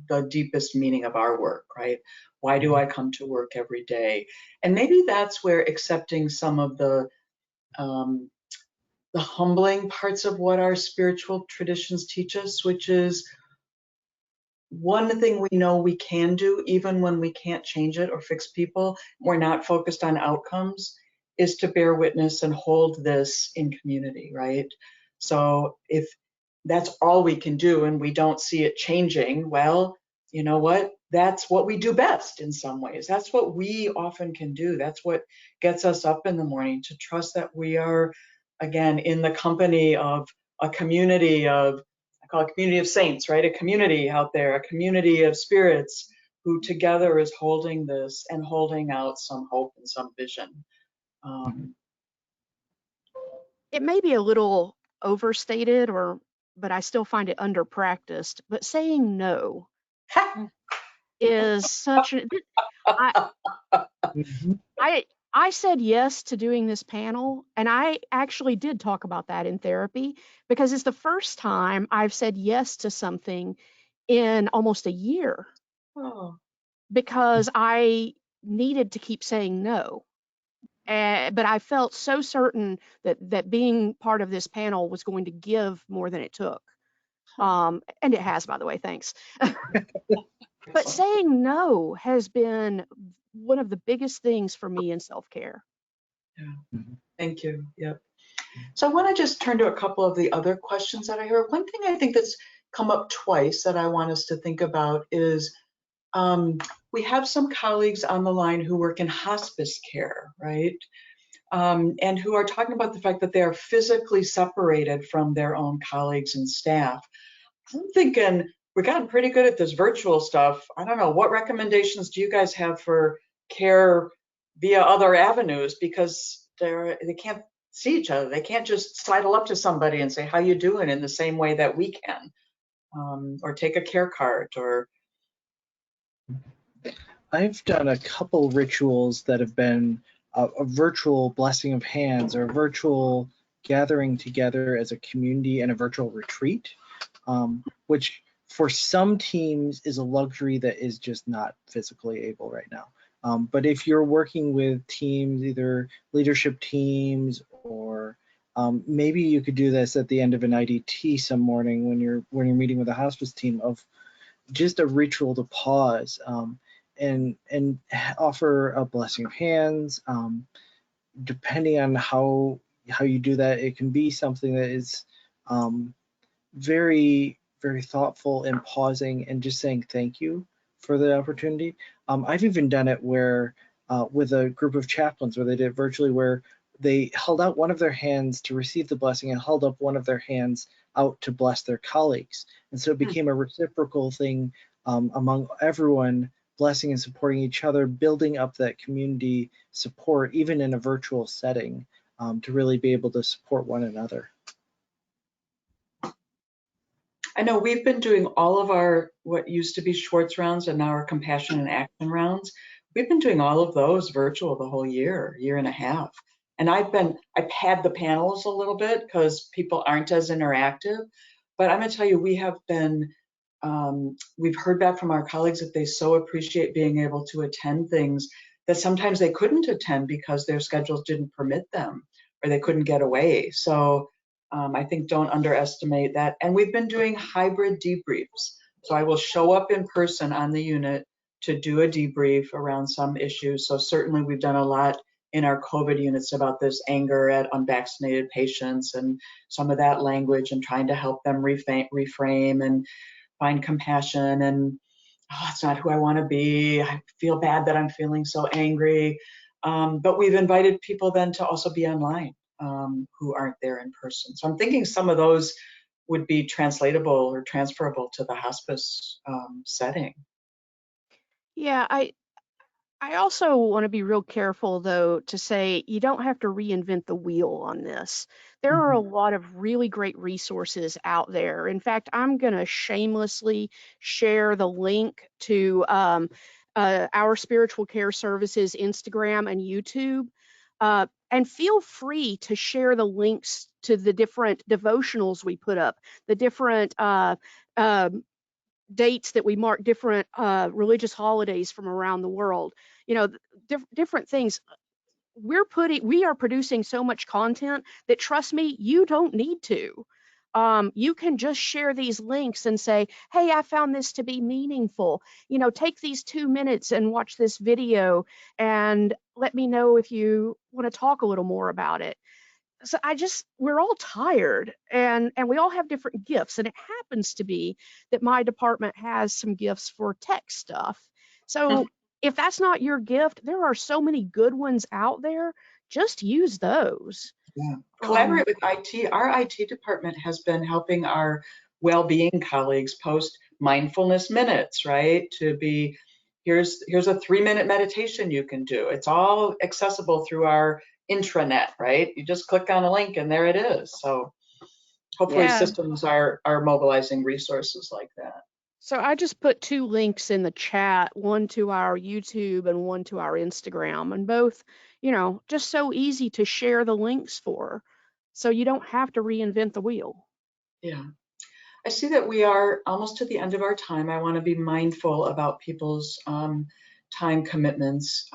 the deepest meaning of our work, right? Why do I come to work every day? And maybe that's where accepting some of the humbling parts of what our spiritual traditions teach us, which is one thing we know we can do, even when we can't change it or fix people, we're not focused on outcomes, is to bear witness and hold this in community, right? So if that's all we can do and we don't see it changing, well, you know what? That's what we do best in some ways. That's what we often can do. That's what gets us up in the morning, to trust that we are, again, in the company of a community of, I call it a community of saints, right? A community out there, a community of spirits who together is holding this and holding out some hope and some vision. It may be a little overstated, but I still find it under practiced. But saying no is such a, I said yes to doing this panel, and I actually did talk about that in therapy, because it's the first time I've said yes to something in almost a year, because I needed to keep saying no. But I felt so certain that being part of this panel was going to give more than it took. And it has, by the way, thanks. But saying no has been one of the biggest things for me in self-care. Yeah. Thank you. Yep. So I want to just turn to a couple of the other questions that I heard. One thing I think that's come up twice that I want us to think about is we have some colleagues on the line who work in hospice care, right? And who are talking about the fact that they are physically separated from their own colleagues and staff. I'm thinking we've gotten pretty good at this virtual stuff. I don't know, what recommendations do you guys have for care via other avenues? Because they can't see each other. They can't just sidle up to somebody and say, how you doing, in the same way that we can, or take a care cart, or. I've done a couple rituals that have been a virtual blessing of hands, or a virtual gathering together as a community, and a virtual retreat, which for some teams is a luxury that is just not physically able right now. But if you're working with teams, either leadership teams, or maybe you could do this at the end of an IDT some morning when you're meeting with a hospice team, of just a ritual to pause. and offer a blessing of hands. Depending on how you do that, it can be something that is very, very thoughtful and pausing and just saying thank you for the opportunity. I've even done it where with a group of chaplains where they did it virtually, where they held out one of their hands to receive the blessing and held up one of their hands out to bless their colleagues. And so it became a reciprocal thing among everyone, blessing and supporting each other, building up that community support, even in a virtual setting, to really be able to support one another. I know we've been doing all of our, what used to be Schwartz rounds and now our compassion and action rounds. We've been doing all of those virtual the whole year and a half. And I've had the panels a little bit because people aren't as interactive. But I'm gonna tell you, we have been, we've heard back from our colleagues that they so appreciate being able to attend things that sometimes they couldn't attend because their schedules didn't permit them or they couldn't get away. So I think don't underestimate that. And we've been doing hybrid debriefs. So I will show up in person on the unit to do a debrief around some issues. So certainly we've done a lot in our COVID units about this anger at unvaccinated patients and some of that language and trying to help them reframe and find compassion and, oh, it's not who I want to be. I feel bad that I'm feeling so angry. But we've invited people then to also be online who aren't there in person. So I'm thinking some of those would be translatable or transferable to the hospice setting. Yeah, I also want to be real careful, though, to say you don't have to reinvent the wheel on this. There are a lot of really great resources out there. In fact, I'm going to shamelessly share the link to our Spiritual Care Services Instagram and YouTube. And feel free to share the links to the different devotionals we put up, the different dates that we mark different religious holidays from around the world, you know, different things. We are producing so much content that, trust me, you don't need to. You can just share these links and say, hey, I found this to be meaningful. You know, take these 2 minutes and watch this video and let me know if you want to talk a little more about it. So we're all tired and we all have different gifts, and it happens to be that my department has some gifts for tech stuff. So if that's not your gift, there are so many good ones out there. Just use those. Yeah. Collaborate with IT. Our IT department has been helping our well-being colleagues post mindfulness minutes, right? To be, here's a 3-minute meditation you can do. It's all accessible through our intranet, right? You just click on a link and there it is. So hopefully systems are mobilizing resources like that. So I just put 2 links in the chat, one to our YouTube and one to our Instagram, and both, you know, just so easy to share the links for, so you don't have to reinvent the wheel. Yeah. I see that we are almost to the end of our time. I want to be mindful about people's time commitments.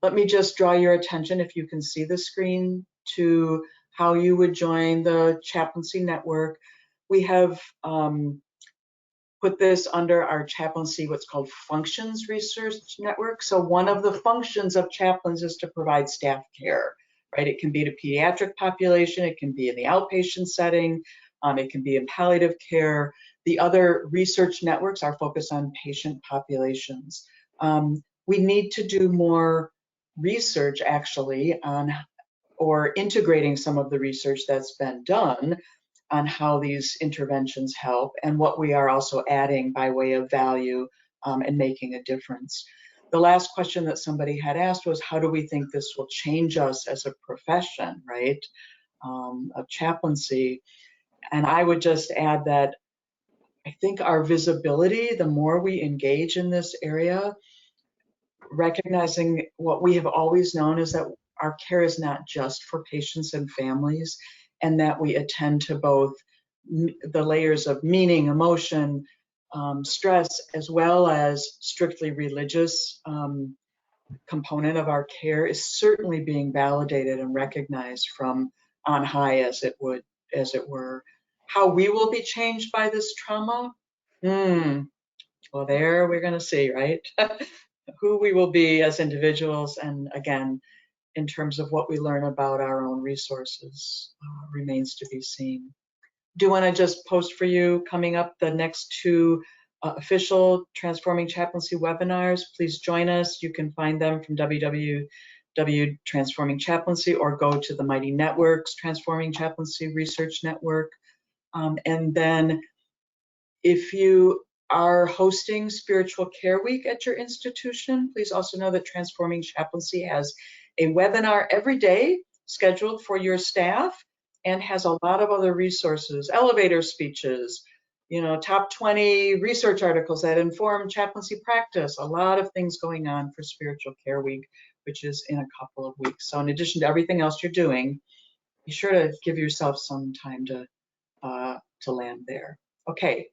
Let me just draw your attention, if you can see the screen, to how you would join the Chaplaincy Network. We have put this under our Chaplaincy, what's called Functions Research Network. So one of the functions of chaplains is to provide staff care, right? It can be to pediatric population, it can be in the outpatient setting, it can be in palliative care. The other research networks are focused on patient populations. We need to do more research actually on, or integrating some of the research that's been done on how these interventions help and what we are also adding by way of value and making a difference. The last question that somebody had asked was, how do we think this will change us as a profession, right, of chaplaincy? And I would just add that I think our visibility, the more we engage in this area, recognizing what we have always known is that our care is not just for patients and families, and that we attend to both the layers of meaning, emotion, stress, as well as strictly religious component of our care is certainly being validated and recognized from on high, as it were. How we will be changed by this trauma? Well, there we're going to see, right? who we will be as individuals, and again, in terms of what we learn about our own resources, remains to be seen. Do want to just post for you coming up the next two official Transforming Chaplaincy webinars. Please join us. You can find them from www.transforming chaplaincy or go to the Mighty Networks Transforming Chaplaincy Research Network. And then if you are hosting Spiritual Care Week at your institution, please also know that Transforming Chaplaincy has a webinar every day scheduled for your staff and has a lot of other resources, elevator speeches, you know, top 20 research articles that inform chaplaincy practice, a lot of things going on for Spiritual Care Week, which is in a couple of weeks. So in addition to everything else you're doing, be sure to give yourself some time to land there. Okay,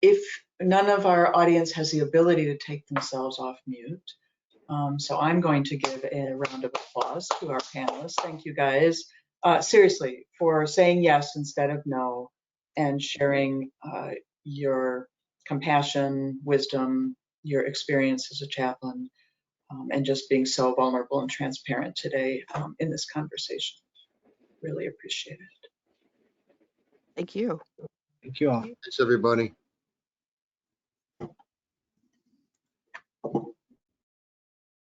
if none of our audience has the ability to take themselves off mute, so I'm going to give a round of applause to our panelists. Thank you guys, seriously, for saying yes instead of no and sharing your compassion, wisdom, your experience as a chaplain, and just being so vulnerable and transparent today in this conversation. Really appreciate it. Thank you. Thank you all. Thanks, everybody.